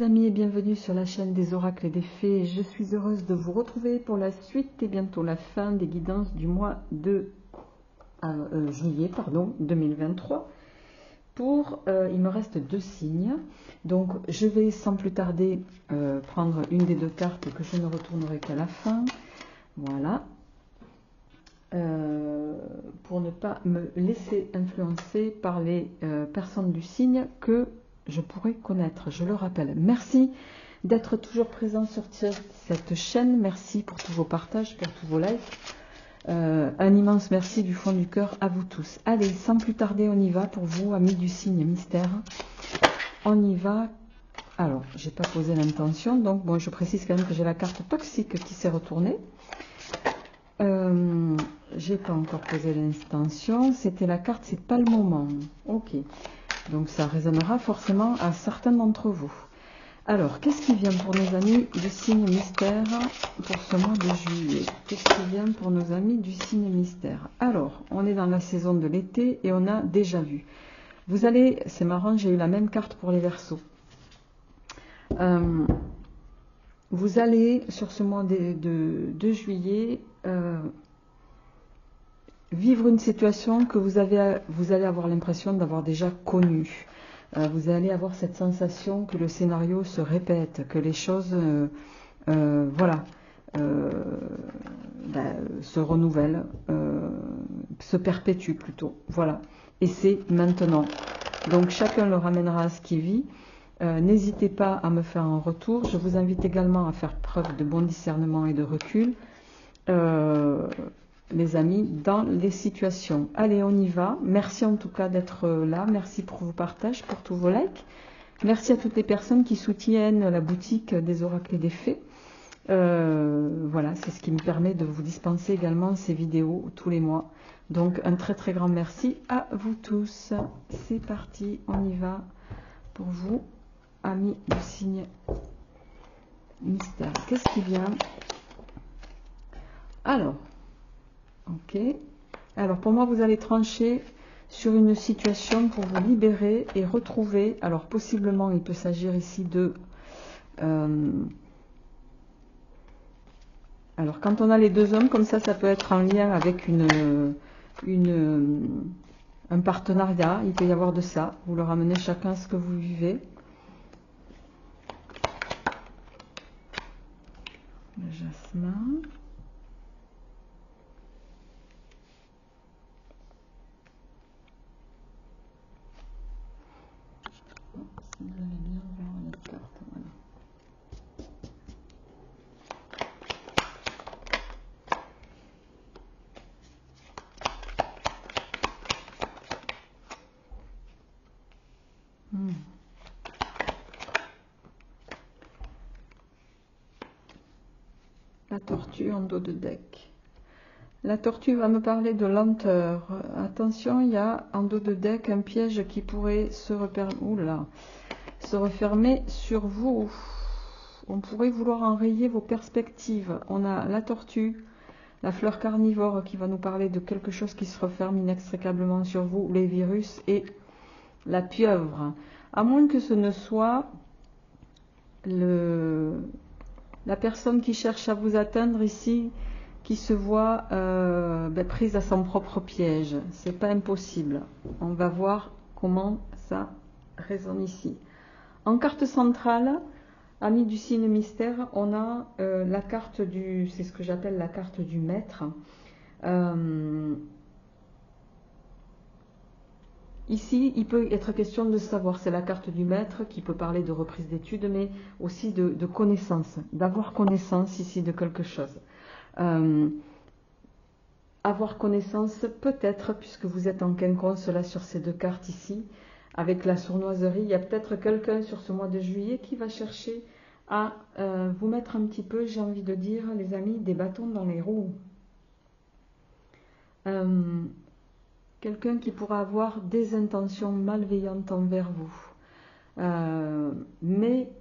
Amis et bienvenue sur la chaîne des oracles et des fées. Je suis heureuse de vous retrouver pour la suite et bientôt la fin des guidances du mois de juillet 2023. Il me reste 2 signes, donc je vais sans plus tarder prendre une des 2 cartes que je ne retournerai qu'à la fin. Voilà. Pour ne pas me laisser influencer par les personnes du signe que je pourrais connaître. Je le rappelle. Merci d'être toujours présent sur cette chaîne. Merci pour tous vos partages, pour tous vos likes. Un immense merci du fond du cœur à vous tous. Allez, sans plus tarder, on y va pour vous, amis du signe mystère. On y va. Alors, j'ai pas posé l'intention, donc bon, je précise quand même que j'ai la carte toxique qui s'est retournée. J'ai pas encore posé l'intention. C'était la carte, c'est pas le moment. Ok. Donc ça résonnera forcément à certains d'entre vous. Alors, qu'est-ce qui vient pour nos amis du signe mystère pour ce mois de juillet? Qu'est-ce qui vient pour nos amis du signe mystère? Alors, on est dans la saison de l'été et on a déjà vu. Vous allez, c'est marrant, j'ai eu la même carte pour les Verseaux. Vous allez, sur ce mois de juillet, vivre une situation que vous allez avoir l'impression d'avoir déjà connue. Vous allez avoir cette sensation que le scénario se répète, que les choses se renouvellent, se perpétuent plutôt. Voilà. Et c'est maintenant. Donc chacun le ramènera à ce qu'il vit. N'hésitez pas à me faire un retour. Je vous invite également à faire preuve de bon discernement et de recul. Les amis, dans les situations. Allez, on y va. Merci en tout cas d'être là. Merci pour vos partages, pour tous vos likes. Merci à toutes les personnes qui soutiennent la boutique des oracles et des fées. Voilà, c'est ce qui me permet de vous dispenser également ces vidéos tous les mois. Donc, un très très grand merci à vous tous. C'est parti, on y va pour vous, amis du signe mystère. Qu'est-ce qui vient? Alors, ok. Alors pour moi, vous allez trancher sur une situation pour vous libérer et retrouver. Alors possiblement, il peut s'agir ici de... alors quand on a les 2 hommes, comme ça peut être en lien avec un partenariat. Il peut y avoir de ça. Vous leur amenez chacun ce que vous vivez. Le jasmin. Vous allez bien voir les cartes, voilà. La tortue en dos de deck. La tortue va me parler de lenteur. Attention, il y a en dos de deck un piège qui pourrait se refermer sur vous. On pourrait vouloir enrayer vos perspectives. On a la tortue, la fleur carnivore qui va nous parler de quelque chose qui se referme inextricablement sur vous, les virus et la pieuvre. À moins que ce ne soit la personne qui cherche à vous atteindre ici, qui se voit prise à son propre piège. C'est pas impossible. On va voir comment ça résonne ici. En carte centrale, amis du signe mystère, on a la carte c'est ce que j'appelle la carte du maître. Ici, il peut être question de savoir, c'est la carte du maître qui peut parler de reprise d'études, mais aussi de connaissance, d'avoir connaissance ici de quelque chose. Avoir connaissance peut-être, puisque vous êtes en quinconce là sur ces 2 cartes ici, avec la sournoiserie, il y a peut-être quelqu'un sur ce mois de juillet qui va chercher à vous mettre un petit peu, j'ai envie de dire, les amis, des bâtons dans les roues. Quelqu'un qui pourra avoir des intentions malveillantes envers vous. Mais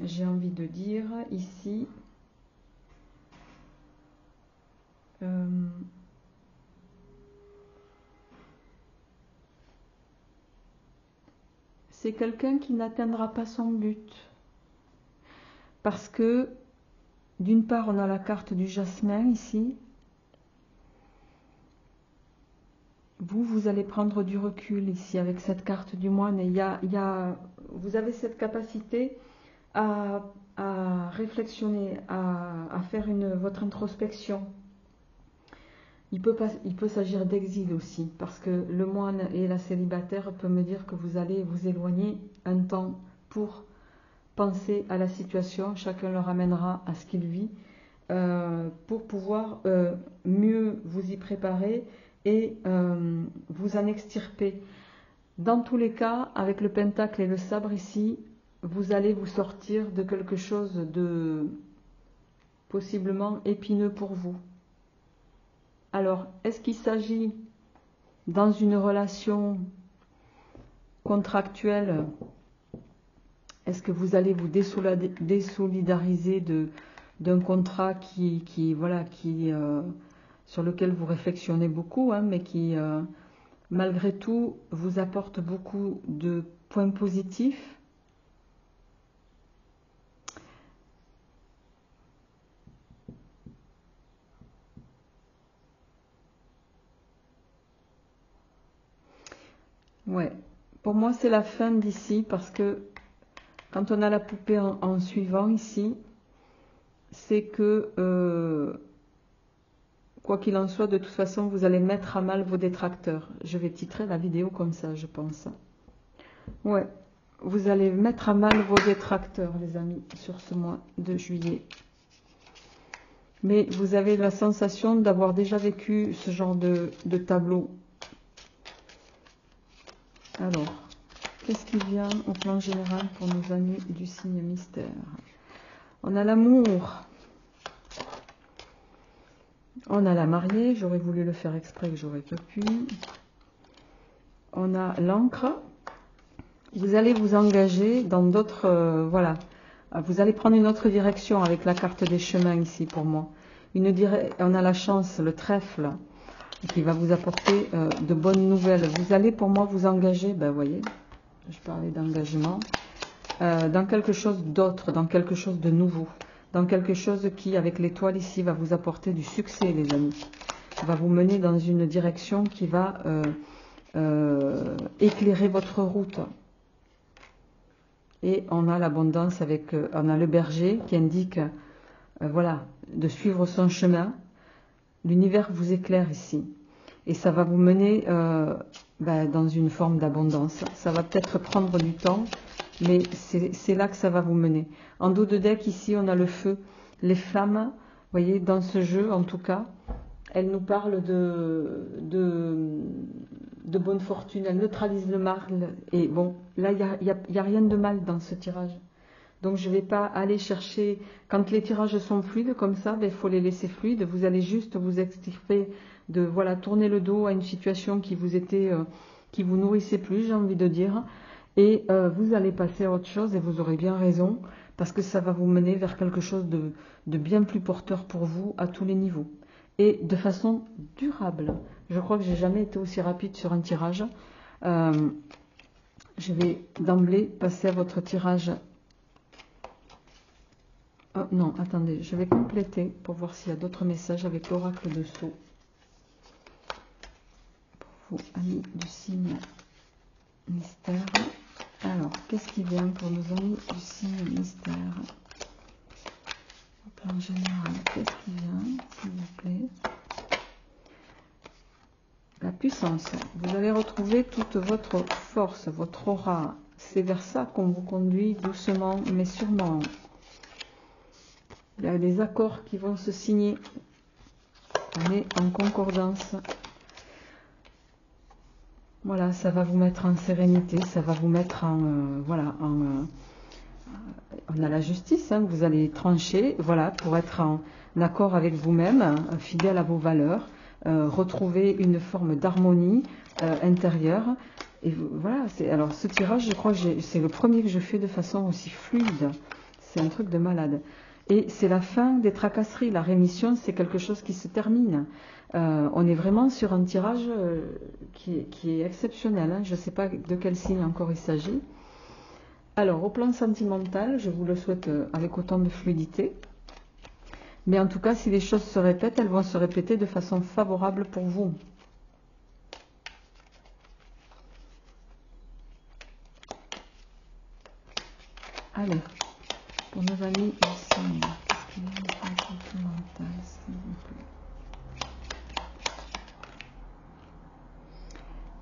j'ai envie de dire ici, c'est quelqu'un qui n'atteindra pas son but. Parce que, d'une part, on a la carte du jasmin ici. Vous allez prendre du recul ici avec cette carte du moine. Et vous avez cette capacité à réflexionner, à faire votre introspection. Il peut s'agir d'exil aussi, parce que le moine et la célibataire peuvent me dire que vous allez vous éloigner un temps pour penser à la situation. Chacun le ramènera à ce qu'il vit pour pouvoir mieux vous y préparer et vous en extirper. Dans tous les cas, avec le pentacle et le sabre ici, vous allez vous sortir de quelque chose de possiblement épineux pour vous. Alors, est-ce qu'il s'agit dans une relation contractuelle, est-ce que vous allez vous désolidariser d'un contrat sur lequel vous réflexionnez beaucoup, hein, mais qui, malgré tout, vous apporte beaucoup de points positifs? Ouais, pour moi c'est la fin d'ici, parce que quand on a la poupée en suivant ici, c'est que quoi qu'il en soit, de toute façon, vous allez mettre à mal vos détracteurs. Je vais titrer la vidéo comme ça, je pense. Ouais, vous allez mettre à mal vos détracteurs, les amis, sur ce mois de juillet. Mais vous avez la sensation d'avoir déjà vécu ce genre de tableau. Alors, qu'est-ce qui vient au plan général pour nos amis du signe mystère? On a l'amour. On a la mariée, j'aurais voulu le faire exprès que j'aurais pas pu. On a l'encre. Vous allez vous engager dans d'autres... voilà. Vous allez prendre une autre direction avec la carte des chemins ici pour moi. On a la chance, le trèfle, qui va vous apporter de bonnes nouvelles. Vous allez pour moi vous engager, ben vous voyez, je parlais d'engagement, dans quelque chose d'autre, dans quelque chose de nouveau, dans quelque chose qui, avec l'étoile ici, va vous apporter du succès, les amis. Va vous mener dans une direction qui va éclairer votre route. Et on a l'abondance on a le berger qui indique, voilà, de suivre son chemin. L'univers vous éclaire ici. Et ça va vous mener dans une forme d'abondance. Ça va peut-être prendre du temps, mais c'est là que ça va vous mener. En dos de deck, ici, on a le feu. Les flammes, vous voyez, dans ce jeu, en tout cas, elles nous parlent de bonne fortune. Elles neutralisent le mal. Et bon, là, il y a rien de mal dans ce tirage. Donc, je ne vais pas aller chercher... Quand les tirages sont fluides, comme ça, il faut les laisser fluides. Vous allez juste vous extirper de tourner le dos à une situation qui vous nourrissait plus, j'ai envie de dire. Et vous allez passer à autre chose, et vous aurez bien raison, parce que ça va vous mener vers quelque chose de bien plus porteur pour vous à tous les niveaux. Et de façon durable. Je crois que j'ai jamais été aussi rapide sur un tirage. Je vais d'emblée passer à votre tirage. Oh, non, attendez, je vais compléter pour voir s'il y a d'autres messages avec l'oracle de Sceaux. Pour vous, amis du signe mystère. Alors, qu'est-ce qui vient pour nos amis du signe mystère? Au plan général, qu'est-ce qui vient, s'il vous plaît? La puissance. Vous allez retrouver toute votre force, votre aura. C'est vers ça qu'on vous conduit doucement, mais sûrement. Il y a des accords qui vont se signer. On est en concordance. Voilà, ça va vous mettre en sérénité, ça va vous mettre en... on a la justice, hein, vous allez trancher, voilà, pour être en accord avec vous-même, fidèle à vos valeurs, retrouver une forme d'harmonie intérieure. Et voilà, alors ce tirage, je crois que c'est le premier que je fais de façon aussi fluide. C'est un truc de malade. Et c'est la fin des tracasseries. La rémission, c'est quelque chose qui se termine. On est vraiment sur un tirage qui est exceptionnel. Hein. Je ne sais pas de quel signe encore il s'agit. Alors, au plan sentimental, je vous le souhaite avec autant de fluidité. Mais en tout cas, si les choses se répètent, elles vont se répéter de façon favorable pour vous. Allez, pour nos amis ici, qu'est-ce qu'il y a au plan sentimental, s'il vous plaît?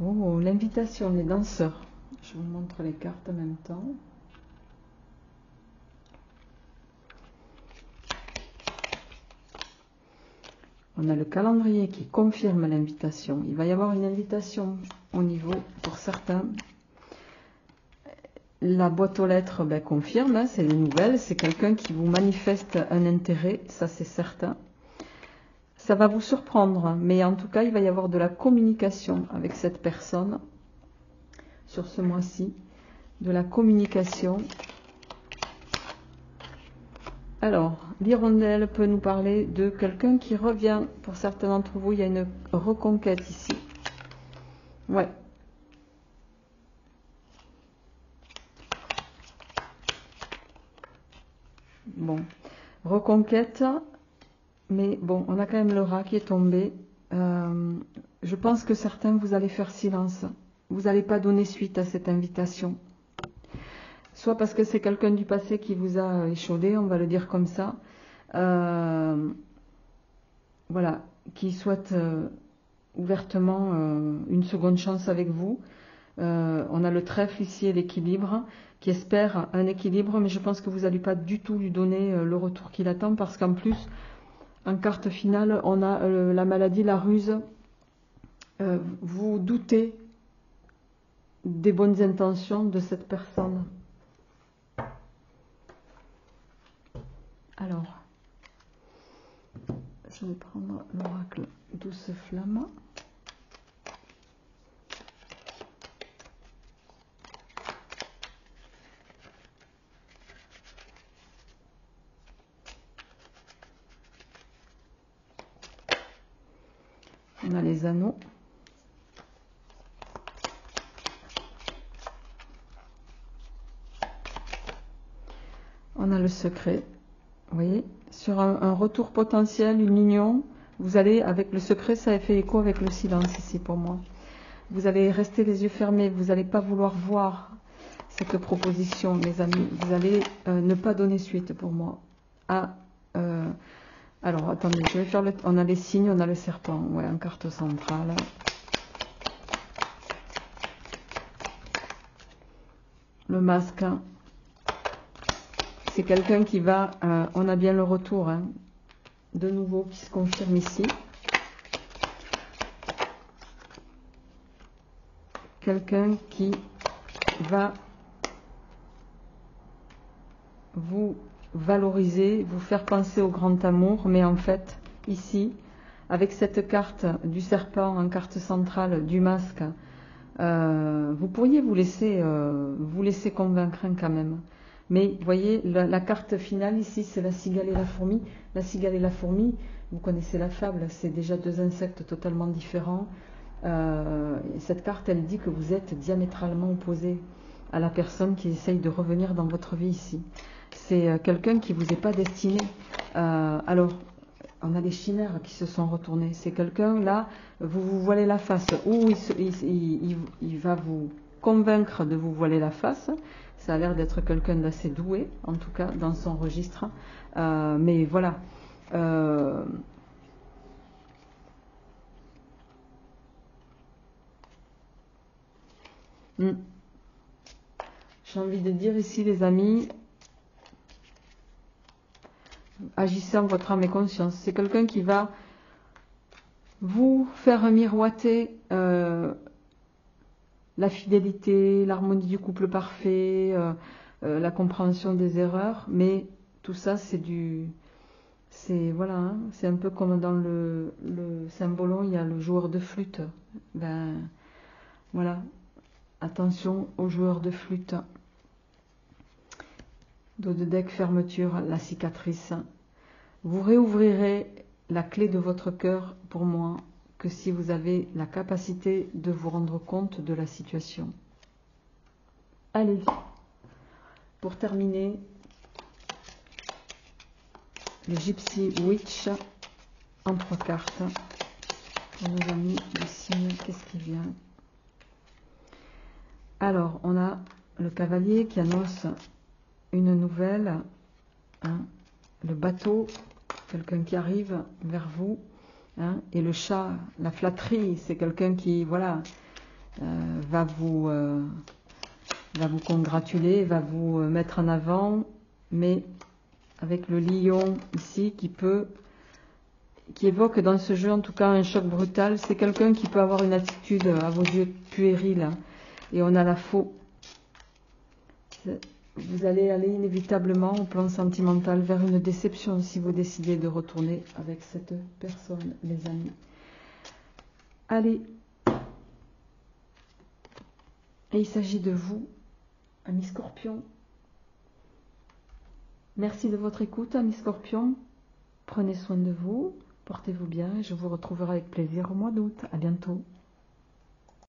Oh, l'invitation, les danseurs. Je vous montre les cartes en même temps. On a le calendrier qui confirme l'invitation. Il va y avoir une invitation au niveau, pour certains. La boîte aux lettres confirme, hein, c'est les nouvelles. C'est quelqu'un qui vous manifeste un intérêt, ça c'est certain. Ça va vous surprendre, mais en tout cas, il va y avoir de la communication avec cette personne sur ce mois-ci. De la communication. Alors, l'hirondelle peut nous parler de quelqu'un qui revient. Pour certains d'entre vous, il y a une reconquête ici. Ouais. Bon. Reconquête. Mais bon, on a quand même le rat qui est tombé. Je pense que certains, vous allez faire silence. Vous n'allez pas donner suite à cette invitation. Soit parce que c'est quelqu'un du passé qui vous a échaudé, on va le dire comme ça. Voilà, qui souhaite ouvertement une seconde chance avec vous. On a le trèfle ici et l'équilibre, qui espère un équilibre, mais je pense que vous n'allez pas du tout lui donner le retour qu'il attend, parce qu'en plus, en carte finale, on a la maladie, la ruse. Vous doutez des bonnes intentions de cette personne. Alors, je vais prendre l'oracle Douce Flamme. On a les anneaux. On a le secret. Vous voyez, sur un retour potentiel, une union, vous allez, avec le secret, ça fait écho avec le silence ici pour moi. Vous allez rester les yeux fermés, vous n'allez pas vouloir voir cette proposition, mes amis. Vous allez ne pas donner suite pour moi. Alors, attendez, je vais faire le... On a les signes, on a le serpent, ouais, en carte centrale. Le masque, hein. C'est quelqu'un qui va... on a bien le retour, hein, de nouveau, qui se confirme ici. Quelqu'un qui va vous valoriser, vous faire penser au grand amour, mais en fait, ici, avec cette carte du serpent en carte centrale, du masque, vous pourriez vous laisser convaincre hein, quand même. Mais vous voyez, la carte finale ici, c'est la cigale et la fourmi. La cigale et la fourmi, vous connaissez la fable, c'est déjà deux insectes totalement différents. Cette carte, elle dit que vous êtes diamétralement opposé à la personne qui essaye de revenir dans votre vie ici. C'est quelqu'un qui ne vous est pas destiné. Alors, on a les chimères qui se sont retournées. C'est quelqu'un, là, vous vous voilez la face. Ou il va vous convaincre de vous voiler la face. Ça a l'air d'être quelqu'un d'assez doué, en tout cas, dans son registre. Mais voilà. J'ai envie de dire ici, les amis, agissez en votre âme et conscience. C'est quelqu'un qui va vous faire miroiter la fidélité, l'harmonie du couple parfait, la compréhension des erreurs, mais tout ça c'est voilà, hein, c'est un peu comme dans le Saint-Bolon, il y a le joueur de flûte. Ben voilà, attention aux joueurs de flûte. Dos de deck, fermeture, la cicatrice. Vous réouvrirez la clé de votre cœur pour moi que si vous avez la capacité de vous rendre compte de la situation. Allez, pour terminer, le Gypsy Witch en 3 cartes. Pour nos amis du signe, qu'est-ce qui vient? Alors, on a le cavalier qui annonce une nouvelle, hein, le bateau, quelqu'un qui arrive vers vous, hein, et le chat, la flatterie, c'est quelqu'un qui, voilà, va vous congratuler, va vous mettre en avant, mais avec le lion ici qui évoque dans ce jeu en tout cas un choc brutal, c'est quelqu'un qui peut avoir une attitude à vos yeux puérile, hein, et on a la faux. Vous allez aller inévitablement au plan sentimental vers une déception si vous décidez de retourner avec cette personne, les amis. Allez. Et il s'agit de vous, amis Scorpion. Merci de votre écoute, amis Scorpion. Prenez soin de vous, portez-vous bien et je vous retrouverai avec plaisir au mois d'août. À bientôt.